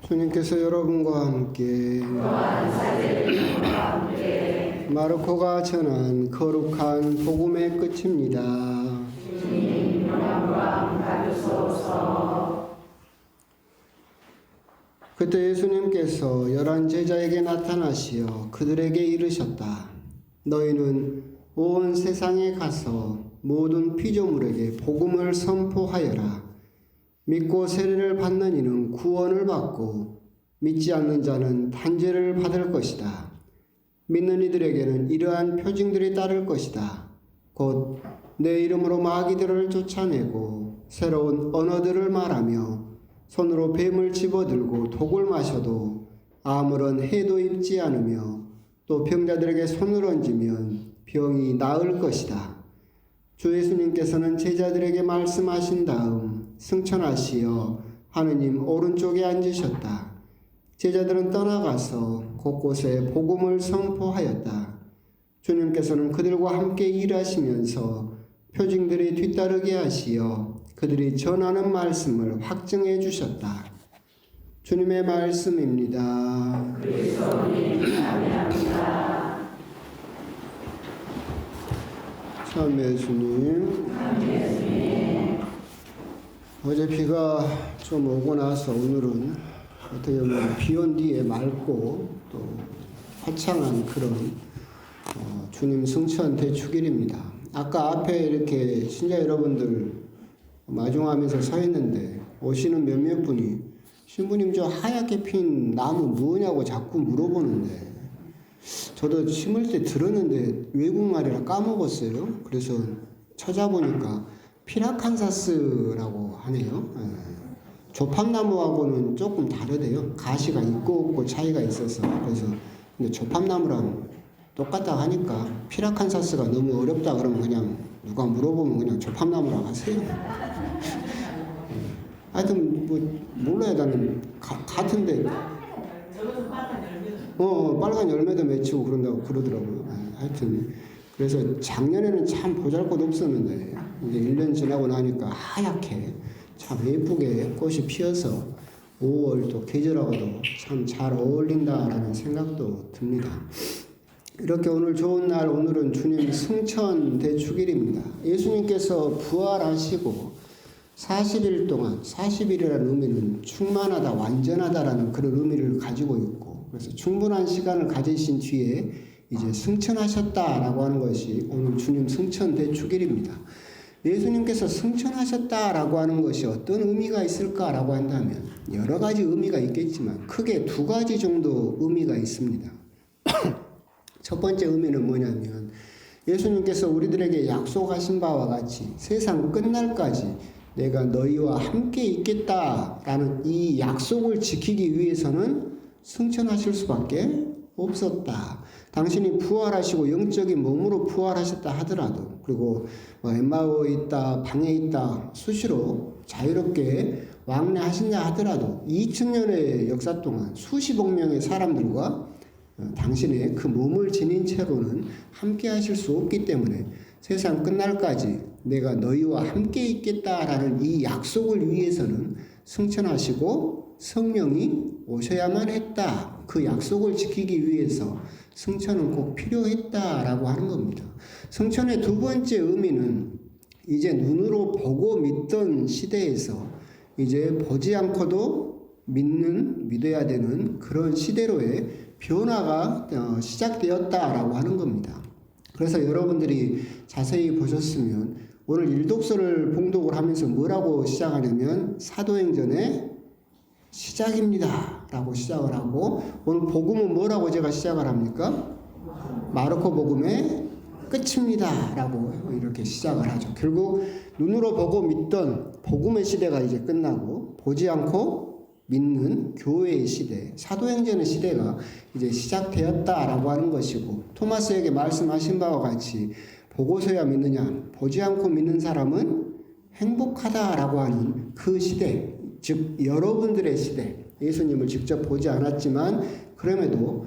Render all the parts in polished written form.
주님께서 여러분과 함께 마르코가 전한 거룩한 복음의 끝입니다. 주님 영광 받으소서. 그때 예수님께서 11 제자에게 나타나시어 그들에게 이르셨다. 너희는 온 세상에 가서 모든 피조물에게 복음을 선포하여라. 믿고 세례를 받는 이는 구원을 받고 믿지 않는 자는 단죄를 받을 것이다. 믿는 이들에게는 이러한 표징들이 따를 것이다. 곧 내 이름으로 마귀들을 쫓아내고 새로운 언어들을 말하며 손으로 뱀을 집어들고 독을 마셔도 아무런 해도 입지 않으며 또 병자들에게 손을 얹으면 병이 나을 것이다. 주 예수님께서는 제자들에게 말씀하신 다음 승천하시어 하느님 오른쪽에 앉으셨다. 제자들은 떠나가서 곳곳에 복음을 선포하였다. 주님께서는 그들과 함께 일하시면서 표징들이 뒤따르게 하시어 그들이 전하는 말씀을 확증해 주셨다. 주님의 말씀입니다. 그리스도님 감사합니다. 참 예수님. 어제 비가 좀 오고 나서 오늘은 어떻게 보면 비 온 뒤에 맑고 또 화창한 그런 주님 승천 대축일입니다. 아까 앞에 이렇게 신자 여러분들 마중하면서 서 있는데 오시는 몇몇 분이 신부님 저 하얗게 핀 나무 뭐냐고 자꾸 물어보는데 저도 심을 때 들었는데 외국말이라 까먹었어요. 그래서 찾아보니까 피라칸사스라고 하네요. 조팝나무하고는 조금 다르대요. 가시가 있고 없고 차이가 있어서. 그래서 근데 조팝나무랑 똑같다 하니까 피라칸사스가 너무 어렵다 그러면 그냥 누가 물어보면 그냥 조팝나무라고 하세요. 하여튼 뭐 몰라요. 나는 같은데 빨간 열매도 맺히고 그런다고 그러더라고요. 하여튼 그래서 작년에는 참 보잘것없었는데 이제 1년 지나고 나니까 하얗게 참 예쁘게 꽃이 피어서 5월 또 계절하고도 참 잘 어울린다라는 생각도 듭니다. 이렇게 오늘 좋은 날, 오늘은 주님 승천 대축일입니다. 예수님께서 부활하시고 40일 동안, 40일이라는 의미는 충만하다, 완전하다라는 그런 의미를 가지고 있고, 그래서 충분한 시간을 가지신 뒤에 이제 승천하셨다라고 하는 것이 오늘 주님 승천 대축일입니다. 예수님께서 승천하셨다라고 하는 것이 어떤 의미가 있을까라고 한다면 여러 가지 의미가 있겠지만 크게 두 가지 정도 의미가 있습니다. 첫 번째 의미는 뭐냐면 예수님께서 우리들에게 약속하신 바와 같이 세상 끝날까지 내가 너희와 함께 있겠다라는 이 약속을 지키기 위해서는 승천하실 수밖에 없었다. 당신이 부활하시고 영적인 몸으로 부활하셨다 하더라도 그리고 엠마오에 있다, 방에 있다 수시로 자유롭게 왕래하신다 하더라도 2000년의 역사 동안 수십억 명의 사람들과 당신의 그 몸을 지닌 채로는 함께 하실 수 없기 때문에 세상 끝날까지 내가 너희와 함께 있겠다라는 이 약속을 위해서는 승천하시고 성령이 오셔야만 했다. 그 약속을 지키기 위해서 승천은 꼭 필요했다라고 하는 겁니다. 승천의 두 번째 의미는 이제 눈으로 보고 믿던 시대에서 이제 보지 않고도 믿어야 되는 그런 시대로의 변화가 시작되었다라고 하는 겁니다. 그래서 여러분들이 자세히 보셨으면 오늘 일독서를 봉독을 하면서 뭐라고 시작하냐면 사도행전의 시작입니다 라고 시작을 하고 오늘 복음은 뭐라고 제가 시작을 합니까? 마르코 복음의 끝입니다 라고 이렇게 시작을 하죠. 결국 눈으로 보고 믿던 복음의 시대가 이제 끝나고 보지 않고 믿는 교회의 시대, 사도행전의 시대가 이제 시작되었다라고 하는 것이고 토마스에게 말씀하신 바와 같이 보고서야 믿느냐, 보지 않고 믿는 사람은 행복하다라고 하는 그 시대, 즉 여러분들의 시대, 예수님을 직접 보지 않았지만 그럼에도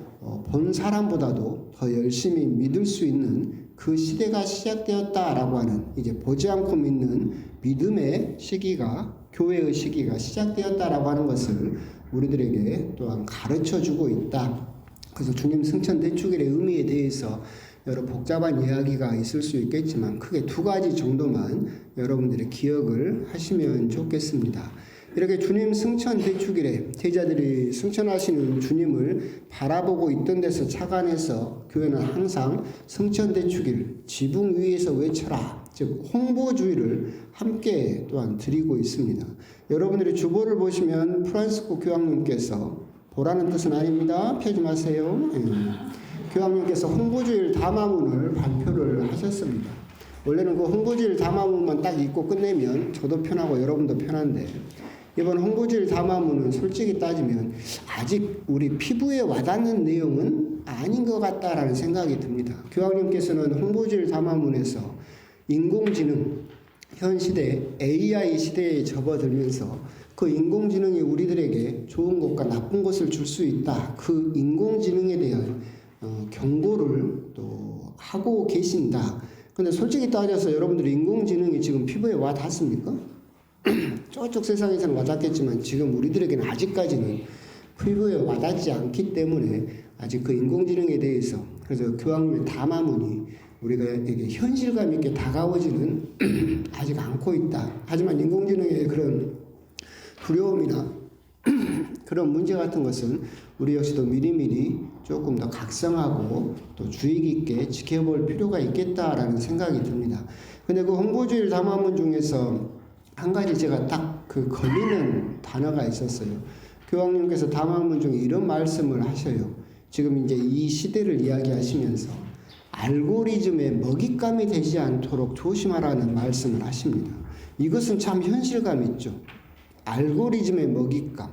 본 사람보다도 더 열심히 믿을 수 있는 그 시대가 시작되었다라고 하는 이제 보지 않고 믿는 믿음의 시기가 교회의 시기가 시작되었다라고 하는 것을 우리들에게 또한 가르쳐주고 있다. 그래서 주님 승천 대축일의 의미에 대해서 여러 복잡한 이야기가 있을 수 있겠지만 크게 두 가지 정도만 여러분들이 기억을 하시면 좋겠습니다. 이렇게 주님 승천 대축일에 제자들이 승천하시는 주님을 바라보고 있던 데서 착안해서 교회는 항상 승천 대축일 지붕 위에서 외쳐라, 즉 홍보주의를 함께 또한 드리고 있습니다. 여러분들이 주보를 보시면 프란시스코 교황님께서, 보라는 뜻은 아닙니다. 펴지 마세요. 교황님께서 홍보주일 담화문을 발표를 하셨습니다. 원래는 그 홍보주일 담화문만 딱 읽고 끝내면 저도 편하고 여러분도 편한데, 이번 홍보주일 담화문은 솔직히 따지면 아직 우리 피부에 와닿는 내용은 아닌 것 같다라는 생각이 듭니다. 교황님께서는 홍보주일 담화문에서 인공지능, 현 시대 AI 시대에 접어들면서 그 인공지능이 우리들에게 좋은 것과 나쁜 것을 줄 수 있다, 그 인공지능에 대한 경고를 또 하고 계신다. 근데 솔직히 따져서 여러분들이 인공지능이 지금 피부에 와 닿습니까? 저쪽 세상에서는 와닿겠지만 지금 우리들에게는 아직까지는 피부에 와닿지 않기 때문에 아직 그 인공지능에 대해서, 그래서 교황님의 담화문이 우리가에게 현실감 있게 다가오지는 아직 않고 있다. 하지만 인공지능의 그런 두려움이나 그런 문제 같은 것은 우리 역시도 미리미리 조금 더 각성하고 또 주의 깊게 지켜볼 필요가 있겠다라는 생각이 듭니다. 근데 그 홍보주일 담화문 중에서 한 가지 제가 딱 그 걸리는 단어가 있었어요. 교황님께서 담화문 중에 이런 말씀을 하셔요. 지금 이제 이 시대를 이야기하시면서 알고리즘에 먹잇감이 되지 않도록 조심하라는 말씀을 하십니다. 이것은 참 현실감 있죠. 알고리즘의 먹잇감.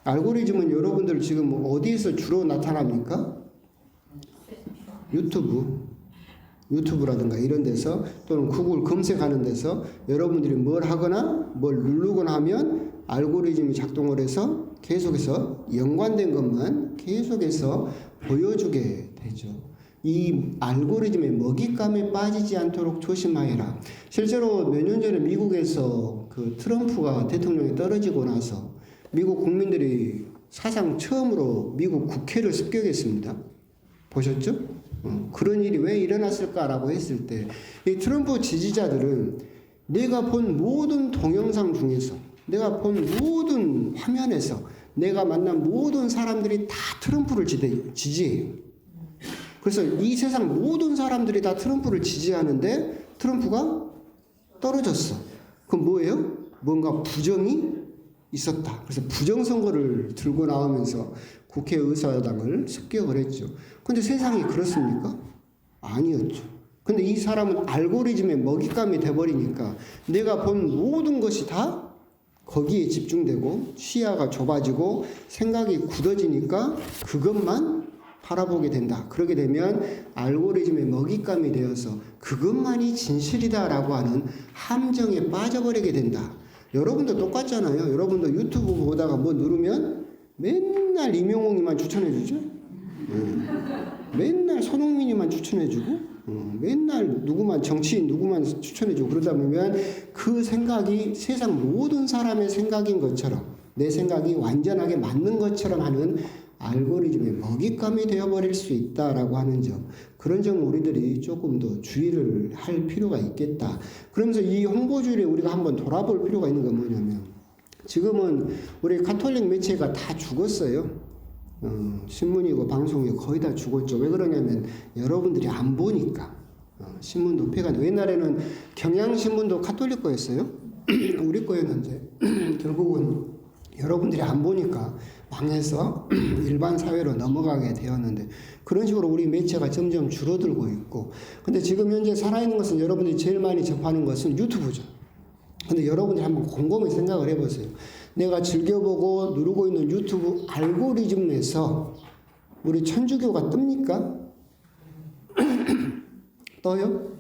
알고리즘은 여러분들 지금 어디에서 주로 나타납니까? 유튜브라든가 이런 데서, 또는 구글 검색하는 데서 여러분들이 뭘 하거나 뭘 누르거나 하면 알고리즘이 작동을 해서 계속해서 연관된 것만 계속해서 보여주게 되죠. 이 알고리즘의 먹잇감에 빠지지 않도록 조심하여라. 실제로 몇 년 전에 미국에서 그 트럼프가 대통령이 떨어지고 나서 미국 국민들이 사상 처음으로 미국 국회를 습격했습니다. 보셨죠? 그런 일이 왜 일어났을까라고 했을 때, 이 트럼프 지지자들은 내가 본 모든 동영상 중에서, 내가 본 모든 화면에서, 내가 만난 모든 사람들이 다 트럼프를 지지해요. 그래서 이 세상 모든 사람들이 다 트럼프를 지지하는데 트럼프가 떨어졌어. 그럼 뭐예요? 뭔가 부정이 있었다. 그래서 부정선거를 들고 나오면서 국회의사당을 습격을 했죠. 근데 세상이 그렇습니까? 아니었죠. 근데 이 사람은 알고리즘의 먹잇감이 돼버리니까 내가 본 모든 것이 다 거기에 집중되고 시야가 좁아지고 생각이 굳어지니까 그것만 바라보게 된다. 그러게 되면 알고리즘의 먹잇감이 되어서 그것만이 진실이다라고 하는 함정에 빠져버리게 된다. 여러분도 똑같잖아요. 여러분도 유튜브 보다가 뭐 누르면 맨날 임영웅이만 추천해주죠. 맨날 손흥민이만 추천해주고, 맨날 누구만, 정치인 누구만 추천해주고, 그러다 보면 그 생각이 세상 모든 사람의 생각인 것처럼, 내 생각이 완전하게 맞는 것처럼 하는 알고리즘의 먹잇감이 되어버릴 수 있다라고 하는 점, 그런 점을 우리들이 조금 더 주의를 할 필요가 있겠다. 그러면서 이 홍보주의를 우리가 한번 돌아볼 필요가 있는 건 뭐냐면, 지금은 우리 가톨릭 매체가 다 죽었어요. 신문이고 방송이고 거의 다 죽었죠. 왜 그러냐면 여러분들이 안 보니까. 신문도 폐가, 옛날에는 경향신문도 가톨릭 거였어요. 우리 거였는데 결국은 여러분들이 안 보니까 망해서 일반 사회로 넘어가게 되었는데, 그런 식으로 우리 매체가 점점 줄어들고 있고, 근데 지금 현재 살아있는 것은, 여러분들이 제일 많이 접하는 것은 유튜브죠. 근데 여러분들이 한번 곰곰이 생각을 해보세요. 내가 즐겨보고 누르고 있는 유튜브 알고리즘에서 우리 천주교가 뜹니까? 떠요?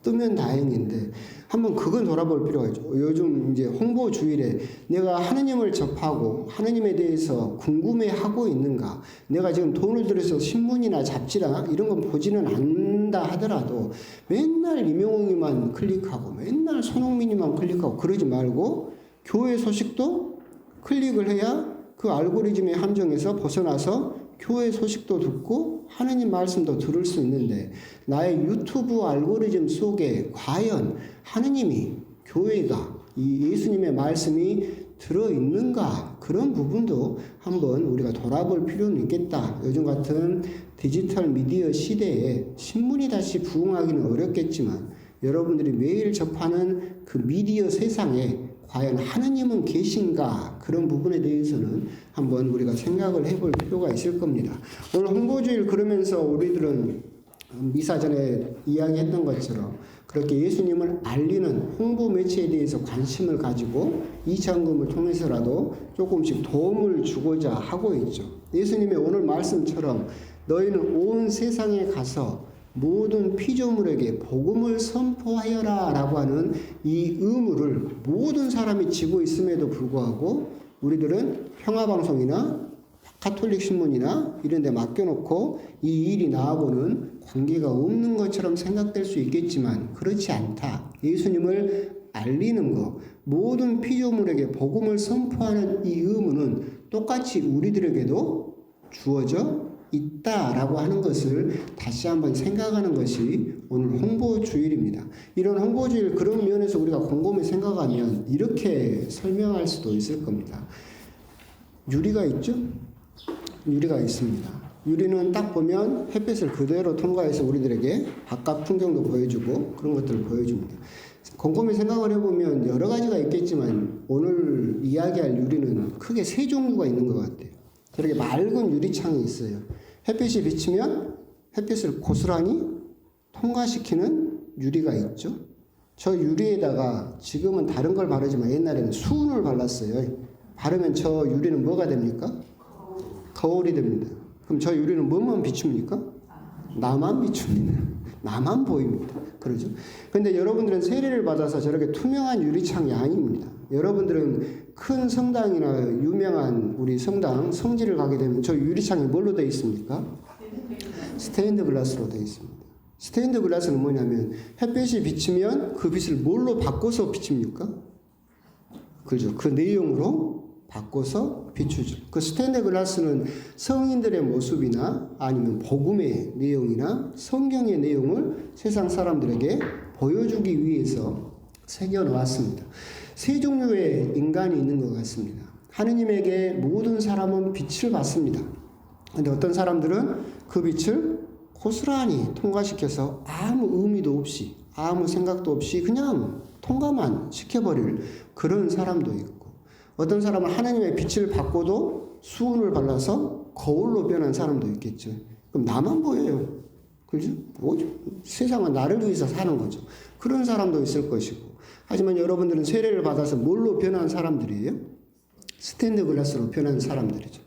뜨면 다행인데 한번 그건 돌아볼 필요가 있죠. 요즘 이제 홍보 주일에 내가 하느님을 접하고 하느님에 대해서 궁금해하고 있는가? 내가 지금 돈을 들여서 신문이나 잡지나 이런 건 보지는 않는다 하더라도 맨날 임영웅이만 클릭하고 맨날 손흥민이만 클릭하고 그러지 말고 교회 소식도 클릭을 해야 그 알고리즘의 함정에서 벗어나서 교회 소식도 듣고 하느님 말씀도 들을 수 있는데 나의 유튜브 알고리즘 속에 과연 하느님이 교회가 이 예수님의 말씀이 들어있는가 그런 부분도 한번 우리가 돌아볼 필요는 있겠다. 요즘 같은 디지털 미디어 시대에 신문이 다시 부흥하기는 어렵겠지만 여러분들이 매일 접하는 그 미디어 세상에 과연 하느님은 계신가 그런 부분에 대해서는 한번 우리가 생각을 해볼 필요가 있을 겁니다. 오늘 홍보주일 그러면서 우리들은 미사 전에 이야기했던 것처럼 그렇게 예수님을 알리는 홍보 매체에 대해서 관심을 가지고 이 장금을 통해서라도 조금씩 도움을 주고자 하고 있죠. 예수님의 오늘 말씀처럼 너희는 온 세상에 가서 모든 피조물에게 복음을 선포하여라 라고 하는 이 의무를 모든 사람이 지고 있음에도 불구하고 우리들은 평화방송이나 가톨릭 신문이나 이런 데 맡겨놓고 이 일이 나하고는 관계가 없는 것처럼 생각될 수 있겠지만 그렇지 않다. 예수님을 알리는 것, 모든 피조물에게 복음을 선포하는 이 의무는 똑같이 우리들에게도 주어져 있다라고 하는 것을 다시 한번 생각하는 것이 오늘 홍보주일입니다. 이런 홍보주일 그런 면에서 우리가 곰곰이 생각하면 이렇게 설명할 수도 있을 겁니다. 유리가 있죠? 유리가 있습니다. 유리는 딱 보면 햇빛을 그대로 통과해서 우리들에게 바깥 풍경도 보여주고 그런 것들을 보여줍니다. 곰곰이 생각을 해보면 여러 가지가 있겠지만 오늘 이야기할 유리는 크게 세 종류가 있는 것 같아요. 저렇게 맑은 유리창이 있어요. 햇빛이 비치면 햇빛을 고스란히 통과시키는 유리가 있죠. 저 유리에다가 지금은 다른 걸 바르지만 옛날에는 수은을 발랐어요. 바르면 저 유리는 뭐가 됩니까? 거울이 됩니다. 그럼 저 유리는 뭐만 비춥니까? 나만 비춥니다. 나만 보입니다. 그러죠? 근데 여러분들은 세례를 받아서 저렇게 투명한 유리창이 아닙니다. 여러분들은 큰 성당이나 유명한 우리 성당, 성지를 가게 되면 저 유리창이 뭘로 되어 있습니까? 스테인드 글라스로 되어 있습니다. 스테인드 글라스는 뭐냐면 햇빛이 비치면 그 빛을 뭘로 바꿔서 비춥니까? 그죠? 그 내용으로 바꿔서 비추죠. 그 스테인드 글라스는 성인들의 모습이나 아니면 복음의 내용이나 성경의 내용을 세상 사람들에게 보여주기 위해서 새겨 놓았습니다. 세 종류의 인간이 있는 것 같습니다. 하느님에게 모든 사람은 빛을 받습니다. 그런데 어떤 사람들은 그 빛을 고스란히 통과시켜서 아무 의미도 없이 아무 생각도 없이 그냥 통과만 시켜버릴 그런 사람도 있고 어떤 사람은 하나님의 빛을 받고도 수은을 발라서 거울로 변한 사람도 있겠죠. 그럼 나만 보여요. 그죠? 세상은 나를 위해서 사는 거죠. 그런 사람도 있을 것이고 하지만 여러분들은 세례를 받아서 뭘로 변한 사람들이에요? 스테인드 글라스로 변한 사람들이죠.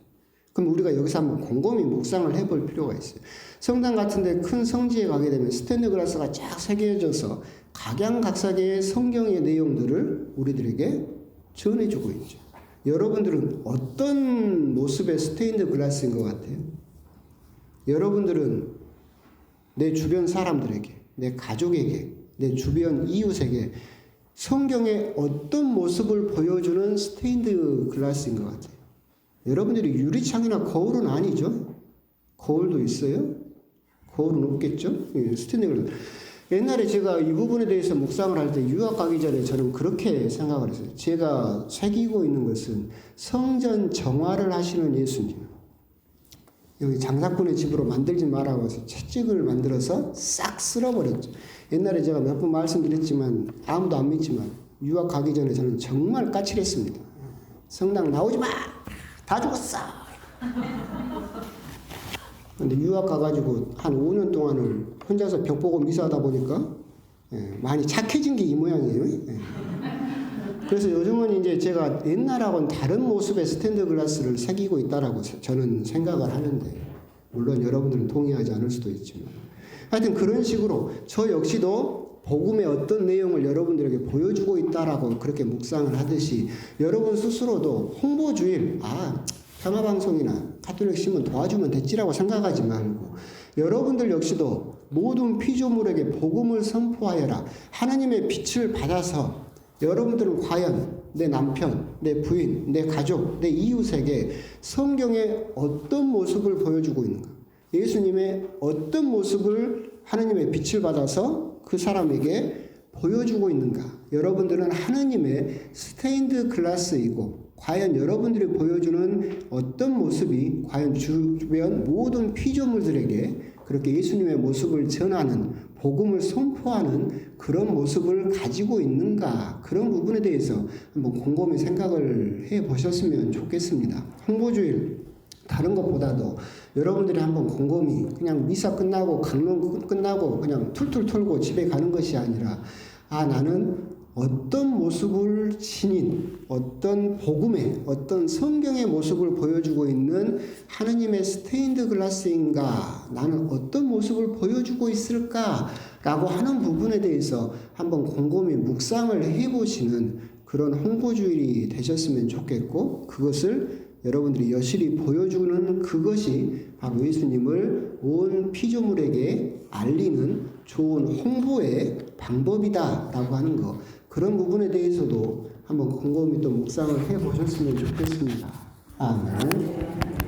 그럼 우리가 여기서 한번 곰곰이 묵상을 해볼 필요가 있어요. 성당 같은데 큰 성지에 가게 되면 스테인드 글라스가 쫙 새겨져서 각양각색의 성경의 내용들을 우리들에게 전해주고 있죠. 여러분들은 어떤 모습의 스테인드 글라스인 것 같아요? 여러분들은 내 주변 사람들에게, 내 가족에게, 내 주변 이웃에게 성경의 어떤 모습을 보여주는 스테인드 글라스인 것 같아요. 여러분들이 유리창이나 거울은 아니죠? 거울도 있어요? 거울은 없겠죠? 스테인드 글라스. 옛날에 제가 이 부분에 대해서 묵상을 할 때 유학 가기 전에 저는 그렇게 생각을 했어요. 제가 새기고 있는 것은 성전 정화를 하시는 예수님. 여기 장사꾼의 집으로 만들지 말라고 해서 채찍을 만들어서 싹 쓸어버렸죠. 옛날에 제가 몇 번 말씀드렸지만 아무도 안 믿지만 유학 가기 전에 저는 정말 까칠했습니다. 성당 나오지 마! 다 죽었어! 근데 유학 가가지고 한 5년 동안을 혼자서 벽 보고 미사하다 보니까 많이 착해진 게 이 모양이에요. 그래서 요즘은 이제 제가 옛날하고는 다른 모습의 스탠드 글라스를 새기고 있다라고 저는 생각을 하는데 물론 여러분들은 동의하지 않을 수도 있지만 하여튼 그런 식으로 저 역시도 복음의 어떤 내용을 여러분들에게 보여주고 있다라고 그렇게 묵상을 하듯이 여러분 스스로도 홍보주일 평화방송이나 가톨릭 신문 도와주면 됐지라고 생각하지 말고 여러분들 역시도 모든 피조물에게 복음을 선포하여라. 하나님의 빛을 받아서 여러분들은 과연 내 남편, 내 부인, 내 가족, 내 이웃에게 성경의 어떤 모습을 보여주고 있는가? 예수님의 어떤 모습을 하느님의 빛을 받아서 그 사람에게 보여주고 있는가? 여러분들은 하느님의 스테인드 글라스이고 과연 여러분들이 보여주는 어떤 모습이 과연 주변 모든 피조물들에게 그렇게 예수님의 모습을 전하는 복음을 선포하는 그런 모습을 가지고 있는가? 그런 부분에 대해서 한번 곰곰이 생각을 해 보셨으면 좋겠습니다. 홍보주일 다른 것보다도 여러분들이 한번 곰곰이 그냥 미사 끝나고 강론 끝나고 그냥 툴툴 털고 집에 가는 것이 아니라 나는 어떤 모습을 지닌 어떤 복음의 어떤 성경의 모습을 보여주고 있는 하느님의 스테인드 글라스인가? 나는 어떤 모습을 보여주고 있을까라고 하는 부분에 대해서 한번 곰곰이 묵상을 해보시는 그런 홍보주일이 되셨으면 좋겠고, 그것을 여러분들이 여실히 보여주는 그것이 바로 예수님을 온 피조물에게 알리는 좋은 홍보의 방법이다라고 하는 것, 그런 부분에 대해서도 한번 곰곰이 또 묵상을 해보셨으면 좋겠습니다. 아멘.